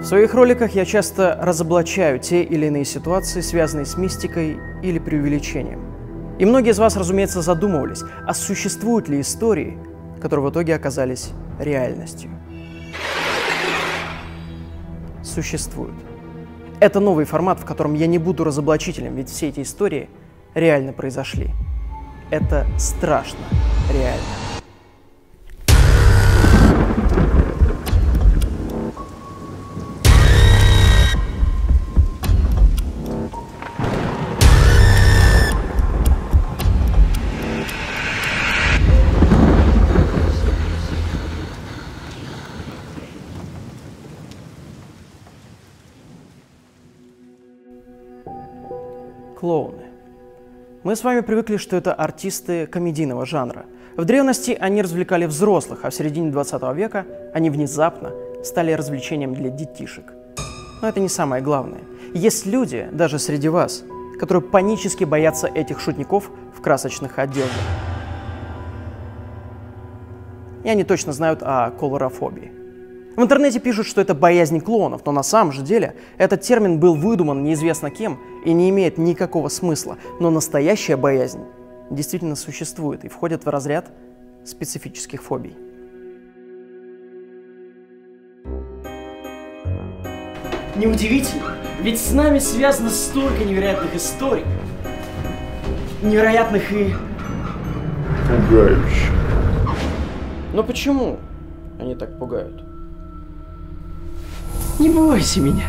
В своих роликах я часто разоблачаю те или иные ситуации, связанные с мистикой или преувеличением. И многие из вас, разумеется, задумывались, а существуют ли истории, которые в итоге оказались реальностью. Существуют. Это новый формат, в котором я не буду разоблачителем, ведь все эти истории реально произошли. Это страшно реально. Клоуны. Мы с вами привыкли, что это артисты комедийного жанра. В древности они развлекали взрослых, а в середине 20 века они внезапно стали развлечением для детишек. Но это не самое главное. Есть люди, даже среди вас, которые панически боятся этих шутников в красочных одеждах. И они точно знают о колорофобии. В интернете пишут, что это боязнь клоунов, но на самом же деле этот термин был выдуман неизвестно кем и не имеет никакого смысла. Но настоящая боязнь действительно существует и входит в разряд специфических фобий. Неудивительно, ведь с нами связано столько невероятных историй. Невероятных и... пугающих. Но почему они так пугают? Не бойся меня.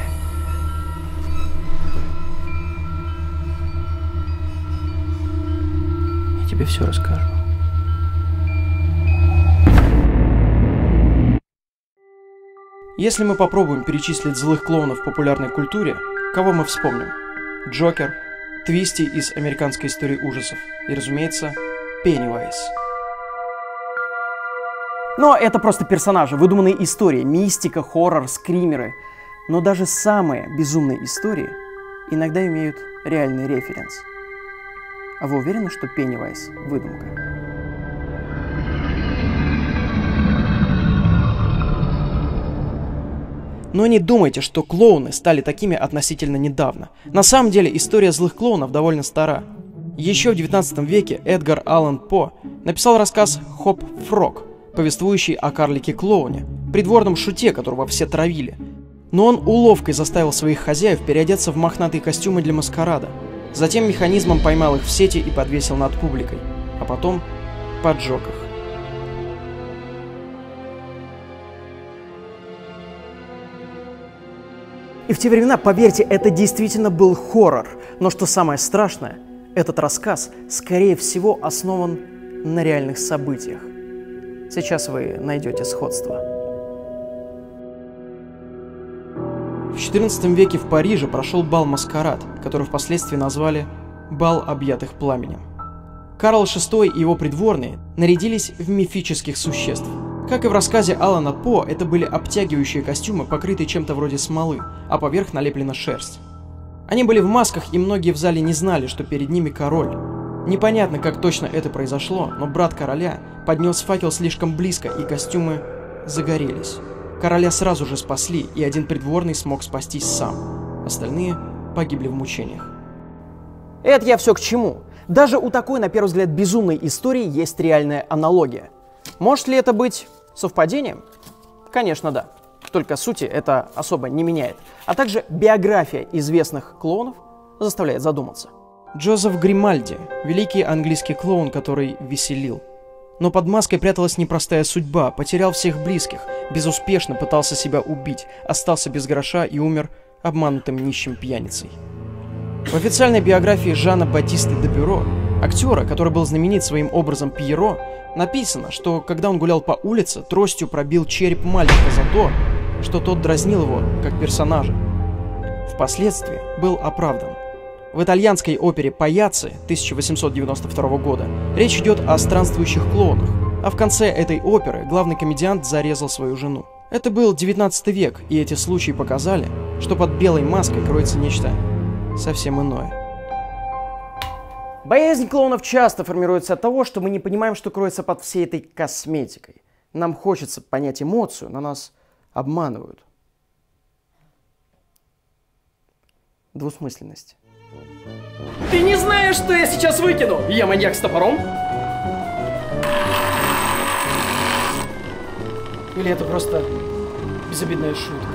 Я тебе все расскажу. Если мы попробуем перечислить злых клоунов в популярной культуре, кого мы вспомним? Джокер, Твисти из «Американской истории ужасов» и, разумеется, Пеннивайз. Но это просто персонажи, выдуманные истории, мистика, хоррор, скримеры. Но даже самые безумные истории иногда имеют реальный референс. А вы уверены, что Пеннивайз – выдумка? Но не думайте, что клоуны стали такими относительно недавно. На самом деле история злых клоунов довольно стара. Еще в 19 веке Эдгар Аллан По написал рассказ «Хоп Фрог», повествующий о карлике-клоуне, придворном шуте, которого все травили. Но он уловкой заставил своих хозяев переодеться в мохнатые костюмы для маскарада. Затем механизмом поймал их в сети и подвесил над публикой, а потом поджег их. И в те времена, поверьте, это действительно был хоррор. Но что самое страшное, этот рассказ, скорее всего, основан на реальных событиях. Сейчас вы найдете сходство. В XIV веке в Париже прошел бал-маскарад, который впоследствии назвали «Бал объятых пламенем». Карл VI и его придворные нарядились в мифических существ. Как и в рассказе Алана По, это были обтягивающие костюмы, покрытые чем-то вроде смолы, а поверх налеплена шерсть. Они были в масках, и многие в зале не знали, что перед ними король. Непонятно, как точно это произошло, но брат короля поднес факел слишком близко, и костюмы загорелись. Короля сразу же спасли, и один придворный смог спастись сам. Остальные погибли в мучениях. Это я все к чему? Даже у такой, на первый взгляд, безумной истории есть реальная аналогия. Может ли это быть совпадением? Конечно, да. Только сути это особо не меняет. А также биография известных клоунов заставляет задуматься. Джозеф Гримальди – великий английский клоун, который веселил. Но под маской пряталась непростая судьба, потерял всех близких, безуспешно пытался себя убить, остался без гроша и умер обманутым нищим пьяницей. В официальной биографии Жана Батисты де Бюро, актера, который был знаменит своим образом Пьеро, написано, что когда он гулял по улице, тростью пробил череп мальчика за то, что тот дразнил его как персонажа. Впоследствии был оправдан. В итальянской опере «Паяцци» 1892 года речь идет о странствующих клоунах, а в конце этой оперы главный комедиант зарезал свою жену. Это был 19 век, и эти случаи показали, что под белой маской кроется нечто совсем иное. Боязнь клоунов часто формируется от того, что мы не понимаем, что кроется под всей этой косметикой. Нам хочется понять эмоцию, но нас обманывают. двусмысленность. Ты не знаешь, что я сейчас выкину? Я маньяк с топором? Или это просто безобидная шутка?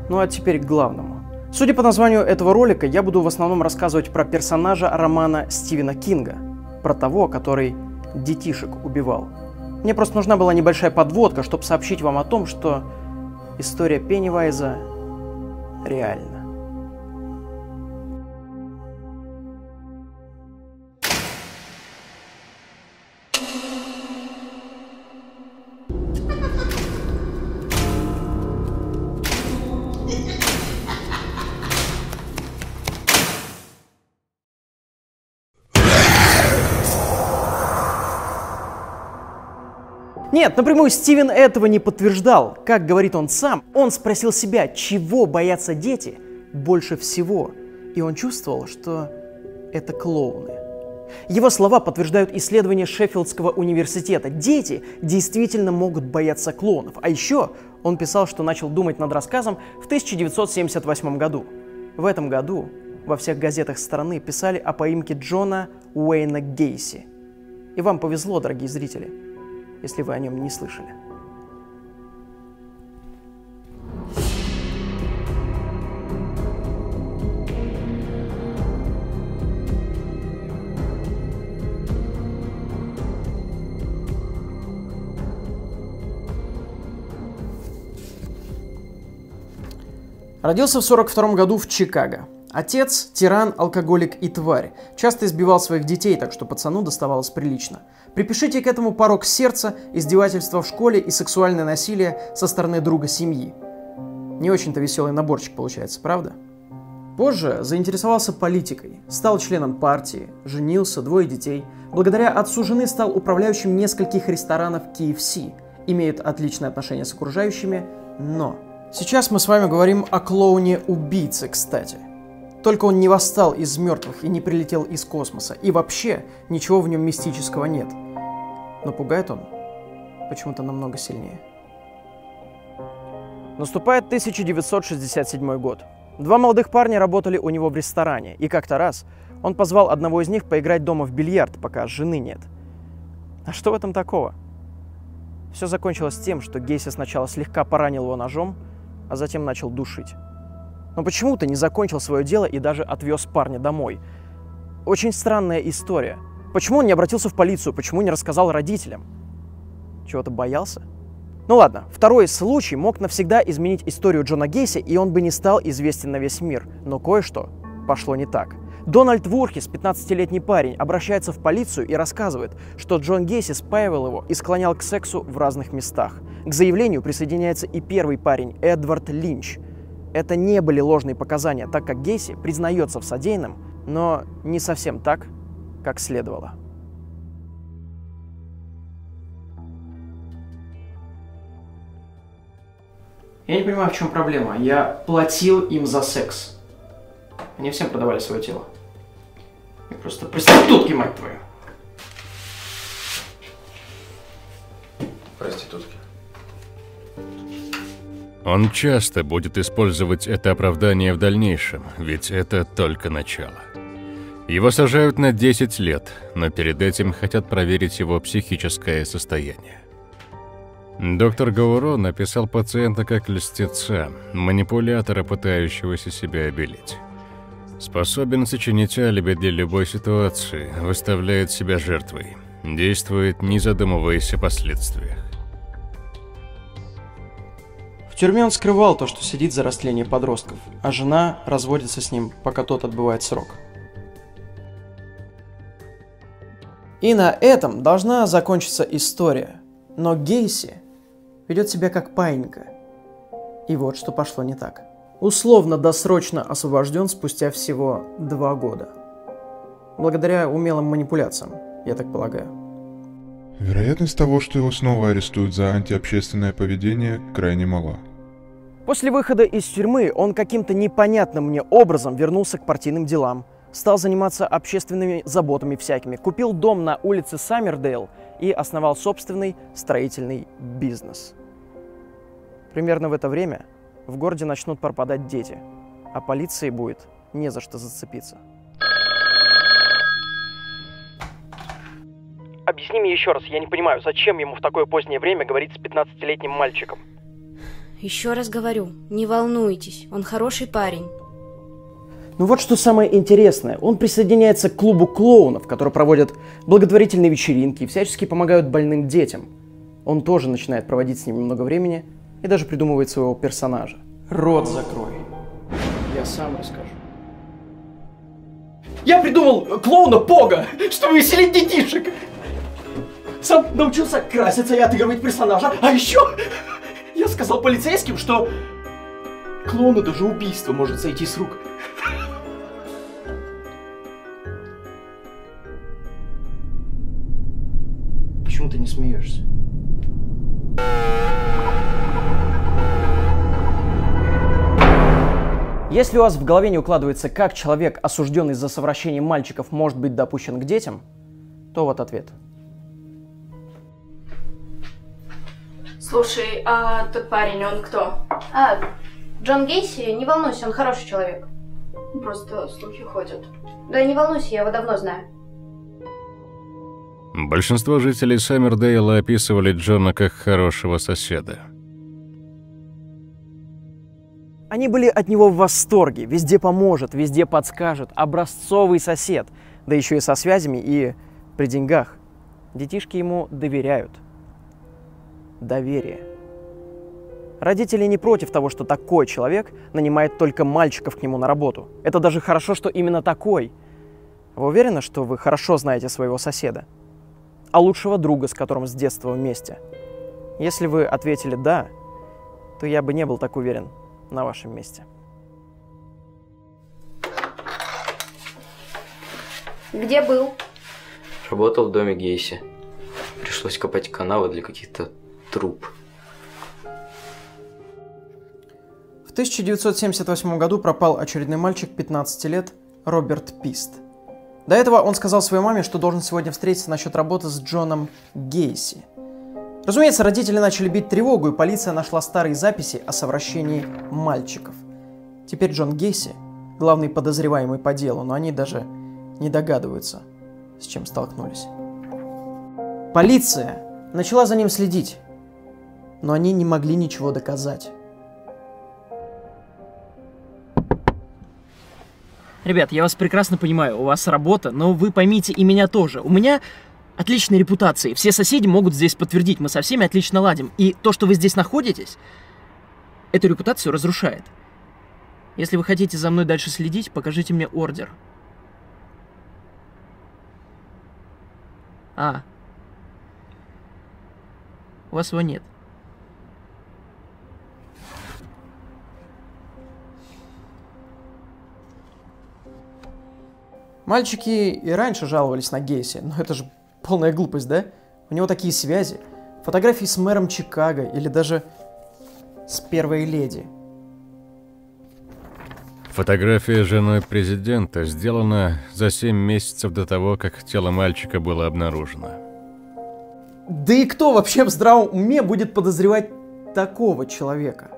Ну а теперь к главному. Судя по названию этого ролика, я буду в основном рассказывать про персонажа романа Стивена Кинга, про того, который детишек убивал. Мне просто нужна была небольшая подводка, чтобы сообщить вам о том, что история Пеннивайза реальна. Нет, напрямую Стивен этого не подтверждал. Как говорит он сам, он спросил себя, чего боятся дети больше всего. И он чувствовал, что это клоуны. Его слова подтверждают исследования Шеффилдского университета. Дети действительно могут бояться клоунов. А еще он писал, что начал думать над рассказом в 1978 году. В этом году во всех газетах страны писали о поимке Джона Уэйна Гейси. И вам повезло, дорогие зрители, если вы о нем не слышали. Родился в 1942 году в Чикаго. Отец – тиран, алкоголик и тварь. Часто избивал своих детей, так что пацану доставалось прилично. Припишите к этому порок сердца, издевательства в школе и сексуальное насилие со стороны друга семьи. Не очень-то веселый наборчик получается, правда? Позже заинтересовался политикой, стал членом партии, женился, 2 детей. Благодаря отцу жены стал управляющим нескольких ресторанов KFC. Имеет отличные отношения с окружающими, но... Сейчас мы с вами говорим о клоуне-убийце, кстати. Только он не восстал из мертвых и не прилетел из космоса. И вообще ничего в нем мистического нет. Но пугает он почему-то намного сильнее. Наступает 1967 год. 2 молодых парня работали у него в ресторане. И как-то раз он позвал одного из них поиграть дома в бильярд, пока жены нет. А что в этом такого? Все закончилось тем, что Гейси сначала слегка поранил его ножом, а затем начал душить. Но почему-то не закончил свое дело и даже отвез парня домой. Очень странная история. Почему он не обратился в полицию? Почему не рассказал родителям? Чего-то боялся? Ну ладно, второй случай мог навсегда изменить историю Джона Гейси, и он бы не стал известен на весь мир. Но кое-что пошло не так. Дональд Вурхис, 15-летний парень, обращается в полицию и рассказывает, что Джон Гейси спаивал его и склонял к сексу в разных местах. К заявлению присоединяется и первый парень, Эдвард Линч. Это не были ложные показания, так как Гейси признается в содеянном, но не совсем так, как следовало. Я не понимаю, в чем проблема. Я платил им за секс. Они всем продавали свое тело. Они просто проститутки, мать твою. Проститутки. Он часто будет использовать это оправдание в дальнейшем, ведь это только начало. Его сажают на 10 лет, но перед этим хотят проверить его психическое состояние. Доктор Гауро написал пациента как льстеца, манипулятора, пытающегося себя обелить. Способен сочинить алиби для любой ситуации, выставляет себя жертвой, действует, не задумываясь о последствиях. В тюрьме он скрывал то, что сидит за растление подростков, а жена разводится с ним, пока тот отбывает срок. И на этом должна закончиться история. Но Гейси ведет себя как паинька. И вот что пошло не так. Условно-досрочно освобожден спустя всего 2 года. Благодаря умелым манипуляциям, я так полагаю. Вероятность того, что его снова арестуют за антиобщественное поведение, крайне мала. После выхода из тюрьмы он каким-то непонятным мне образом вернулся к партийным делам, стал заниматься общественными заботами всякими, купил дом на улице Саммердейл и основал собственный строительный бизнес. Примерно в это время в городе начнут пропадать дети, а полиции будет не за что зацепиться. Объясни мне еще раз, я не понимаю, зачем ему в такое позднее время говорить с 15-летним мальчиком? Еще раз говорю, не волнуйтесь, он хороший парень. Ну вот что самое интересное, он присоединяется к клубу клоунов, которые проводят благотворительные вечеринки и всячески помогают больным детям. Он тоже начинает проводить с ними много времени и даже придумывает своего персонажа. Рот закрой. Я сам расскажу. Я придумал клоуна Пога, чтобы веселить детишек. Сам научился краситься и отыгрывать персонажа. А еще я сказал полицейским, что клоуну даже убийство может сойти с рук. Почему ты не смеешься? Если у вас в голове не укладывается, как человек, осужденный за совращение мальчиков, может быть допущен к детям, то вот ответ. Слушай, а тот парень, он кто? Джон Гейси, не волнуйся, он хороший человек. Просто слухи ходят. Да не волнуйся, я его давно знаю. Большинство жителей Саммердейла описывали Джона как хорошего соседа. Они были от него в восторге, везде поможет, везде подскажет, образцовый сосед, да еще и со связями и при деньгах. Детишки ему доверяют. Доверие. Родители не против того, что такой человек нанимает только мальчиков к нему на работу. Это даже хорошо, что именно такой. Вы уверены, что вы хорошо знаете своего соседа? А лучшего друга, с которым с детства вместе? Если вы ответили «да», то я бы не был так уверен на вашем месте. Где был? Работал в доме Гейси. Пришлось копать канавы для каких-то труб. В 1978 году пропал очередной мальчик 15 лет Роберт Пист. До этого он сказал своей маме, что должен сегодня встретиться насчет работы с Джоном Гейси. Разумеется, родители начали бить тревогу, и полиция нашла старые записи о совращении мальчиков. Теперь Джон Гейси – главный подозреваемый по делу, но они даже не догадываются, с чем столкнулись. Полиция начала за ним следить, но они не могли ничего доказать. Ребят, я вас прекрасно понимаю, у вас работа, но вы поймите и меня тоже. У меня отличная репутация, все соседи могут здесь подтвердить, мы со всеми отлично ладим. И то, что вы здесь находитесь, эту репутацию разрушает. Если вы хотите за мной дальше следить, покажите мне ордер. У вас его нет. Мальчики и раньше жаловались на Гейси, но это же полная глупость, да? У него такие связи. Фотографии с мэром Чикаго или даже с первой леди. Фотография с женой президента сделана за 7 месяцев до того, как тело мальчика было обнаружено. Да и кто вообще в здравом уме будет подозревать такого человека?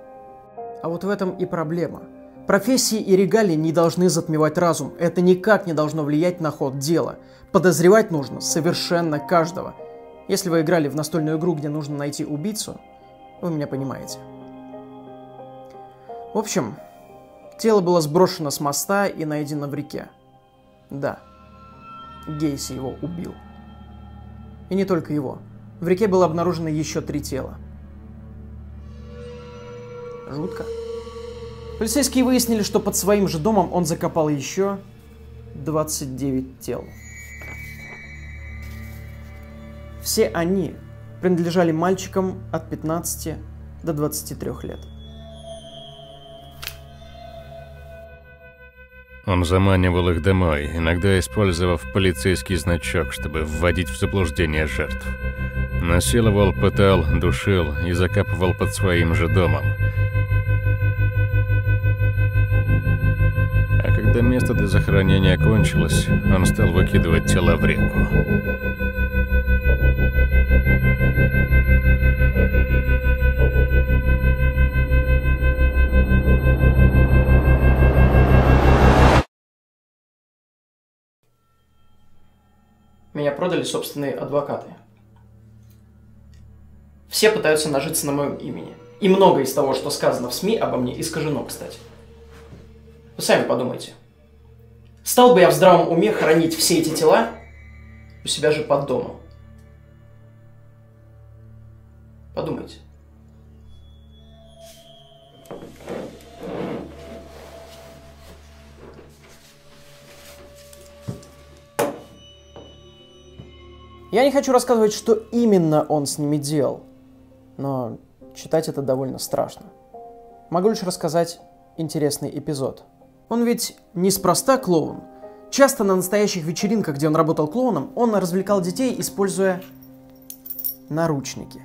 А вот в этом и проблема. Профессии и регалии не должны затмевать разум. Это никак не должно влиять на ход дела. Подозревать нужно совершенно каждого. Если вы играли в настольную игру, где нужно найти убийцу, вы меня понимаете. В общем, тело было сброшено с моста и найдено в реке. Да, Гейси его убил. И не только его. В реке было обнаружено еще 3 тела. Жутко. Полицейские выяснили, что под своим же домом он закопал еще 29 тел. Все они принадлежали мальчикам от 15 до 23 лет. Он заманивал их домой, иногда использовав полицейский значок, чтобы вводить в заблуждение жертв. Насиловал, пытал, душил и закапывал под своим же домом. А когда место для захоронения кончилось, он стал выкидывать тела в реку. Меня продали собственные адвокаты. Все пытаются нажиться на моем имени. И многое из того, что сказано в СМИ обо мне, искажено, кстати. Вы сами подумайте. Стал бы я в здравом уме хранить все эти тела у себя же под домом? Подумайте. Я не хочу рассказывать, что именно он с ними делал, но читать это довольно страшно. Могу лишь рассказать интересный эпизод. Он ведь неспроста клоун. Часто на настоящих вечеринках, где он работал клоуном, он развлекал детей, используя наручники.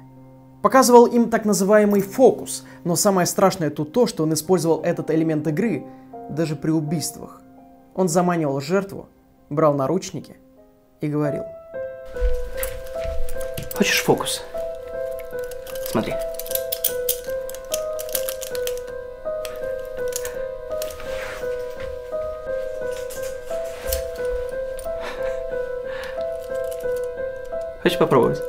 Показывал им так называемый фокус, но самое страшное тут то, что он использовал этот элемент игры даже при убийствах. Он заманивал жертву, брал наручники и говорил: «Хочешь фокус? Смотри». Хочешь попробовать?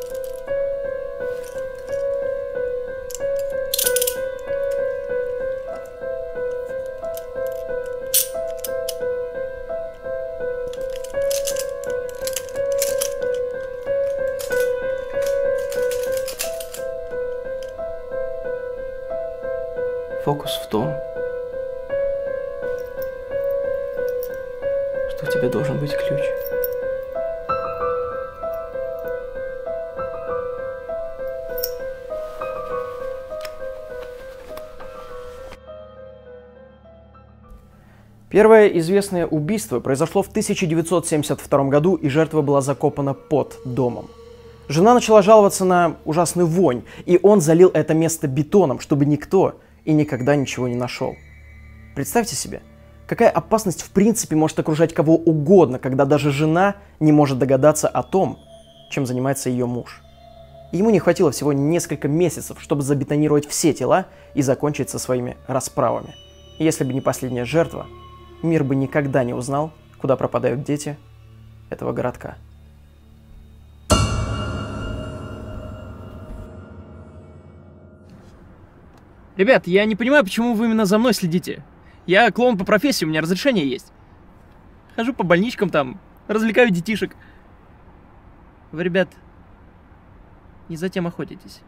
Фокус в том, что у тебя должен быть ключ. Первое известное убийство произошло в 1972 году, и жертва была закопана под домом. Жена начала жаловаться на ужасную вонь, и он залил это место бетоном, чтобы никто и никогда ничего не нашел. Представьте себе, какая опасность в принципе может окружать кого угодно, когда даже жена не может догадаться о том, чем занимается ее муж. И ему не хватило всего несколько месяцев, чтобы забетонировать все тела и закончить со своими расправами. И если бы не последняя жертва, мир бы никогда не узнал, куда пропадают дети этого городка. Ребят, я не понимаю, почему вы именно за мной следите. Я клоун по профессии, у меня разрешение есть. Хожу по больничкам там, развлекаю детишек. Вы, ребят, не затем охотитесь.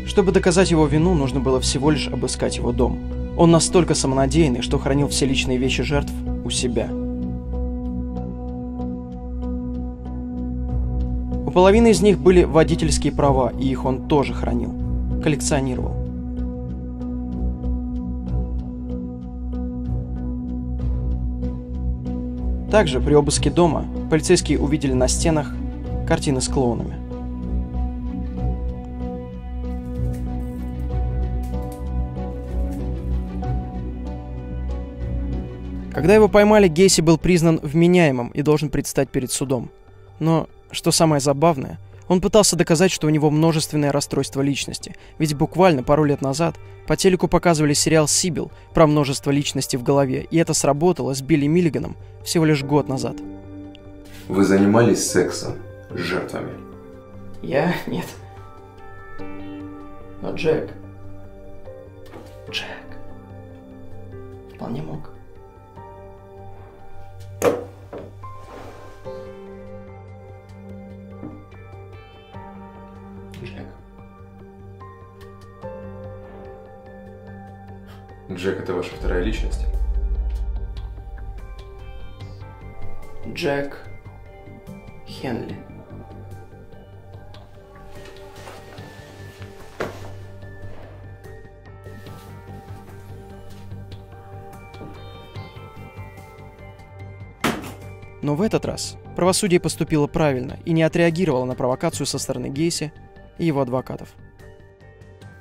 Чтобы доказать его вину, нужно было всего лишь обыскать его дом. Он настолько самонадеянный, что хранил все личные вещи жертв у себя. У половины из них были водительские права, и их он тоже хранил, коллекционировал. Также при обыске дома полицейские увидели на стенах картины с клоунами. Когда его поймали, Гейси был признан вменяемым и должен предстать перед судом. Но, что самое забавное, он пытался доказать, что у него множественное расстройство личности, ведь буквально пару лет назад по телеку показывали сериал «Сибил» про множество личностей в голове, и это сработало с Билли Миллиганом всего лишь год назад. Вы занимались сексом с жертвами? Я? Нет. Но Джек вполне мог. Джек — это ваша вторая личность? Джек Хенли. Но в этот раз правосудие поступило правильно и не отреагировало на провокацию со стороны Гейси и его адвокатов.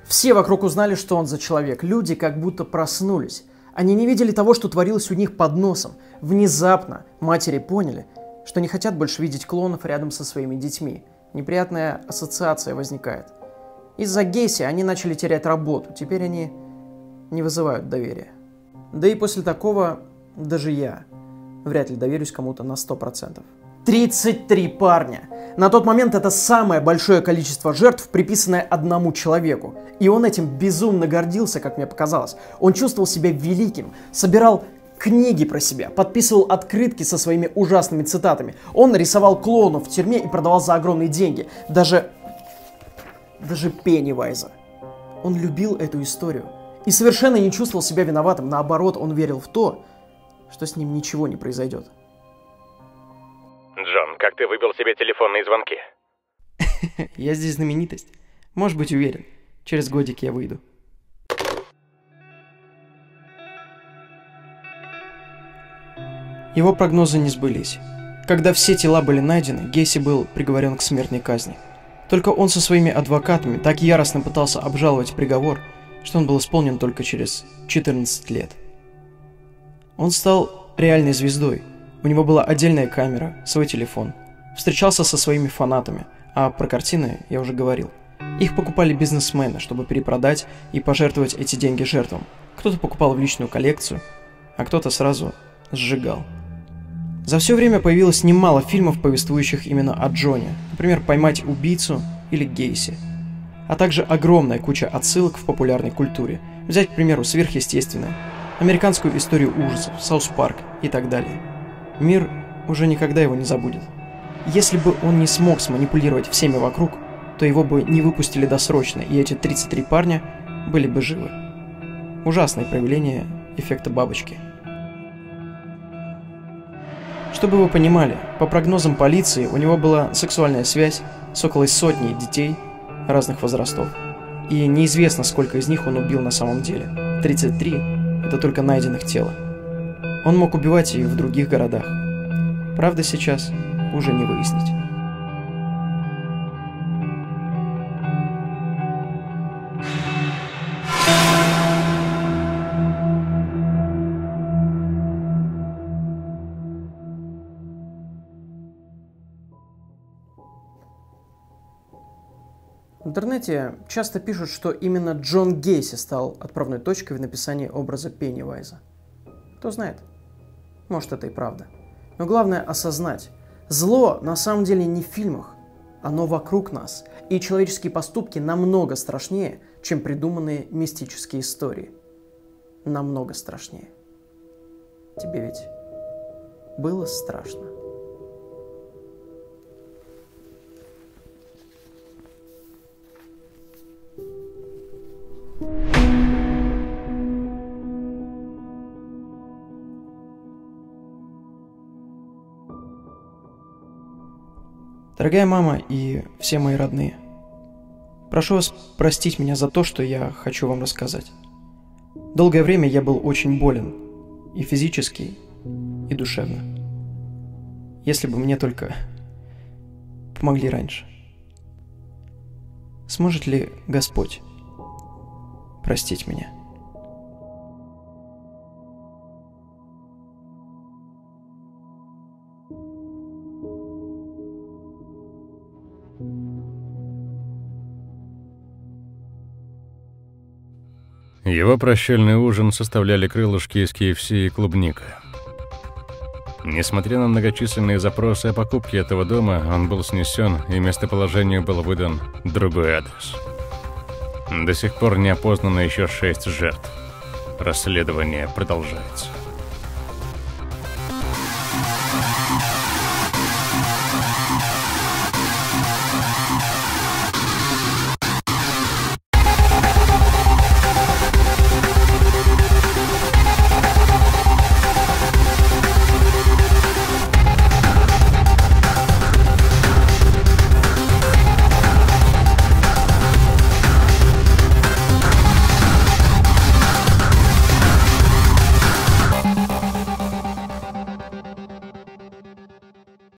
Все вокруг узнали, что он за человек. Люди как будто проснулись. Они не видели того, что творилось у них под носом. Внезапно матери поняли, что не хотят больше видеть клоунов рядом со своими детьми. Неприятная ассоциация возникает. Из-за Гейси они начали терять работу, теперь они не вызывают доверия. Да и после такого даже я вряд ли доверюсь кому-то на 100%. 33 парня! На тот момент это самое большое количество жертв, приписанное одному человеку. И он этим безумно гордился, как мне показалось. Он чувствовал себя великим, собирал книги про себя, подписывал открытки со своими ужасными цитатами. Он рисовал клоунов в тюрьме и продавал за огромные деньги. Даже Пеннивайза. Он любил эту историю. И совершенно не чувствовал себя виноватым. Наоборот, он верил в то, что с ним ничего не произойдет. Джон, как ты выбил себе телефонные звонки? Я здесь знаменитость. Можешь быть уверен, через годик я выйду. Его прогнозы не сбылись. Когда все тела были найдены, Гейси был приговорен к смертной казни. Только он со своими адвокатами так яростно пытался обжаловать приговор, что он был исполнен только через 14 лет. Он стал реальной звездой. У него была отдельная камера, свой телефон. Встречался со своими фанатами, а про картины я уже говорил. Их покупали бизнесмены, чтобы перепродать и пожертвовать эти деньги жертвам. Кто-то покупал в личную коллекцию, а кто-то сразу сжигал. За все время появилось немало фильмов, повествующих именно о Джоне. Например, «Поймать убийцу» или «Гейси». А также огромная куча отсылок в популярной культуре. Взять, к примеру, «Сверхъестественное», «Американскую историю ужасов», «Саус Парк» и так далее. Мир уже никогда его не забудет. Если бы он не смог сманипулировать всеми вокруг, то его бы не выпустили досрочно, и эти 33 парня были бы живы. Ужасное проявление эффекта бабочки. Чтобы вы понимали, по прогнозам полиции, у него была сексуальная связь с около сотней детей разных возрастов. И неизвестно, сколько из них он убил на самом деле. 33 – это только найденных тела. Он мог убивать и в других городах. Правда, сейчас уже не выяснить. В интернете часто пишут, что именно Джон Гейси стал отправной точкой в написании образа Пеннивайза. Кто знает, может, это и правда. Но главное осознать, зло на самом деле не в фильмах, оно вокруг нас. И человеческие поступки намного страшнее, чем придуманные мистические истории. Намного страшнее. Тебе ведь было страшно? Дорогая мама и все мои родные, прошу вас простить меня за то, что я хочу вам рассказать. Долгое время я был очень болен, и физически, и душевно. Если бы мне только помогли раньше. Сможет ли Господь простить меня? Его прощальный ужин составляли крылышки из KFC и клубника. Несмотря на многочисленные запросы о покупке этого дома, он был снесен, и местоположению был выдан другой адрес. До сих пор не опознано еще 6 жертв. Расследование продолжается.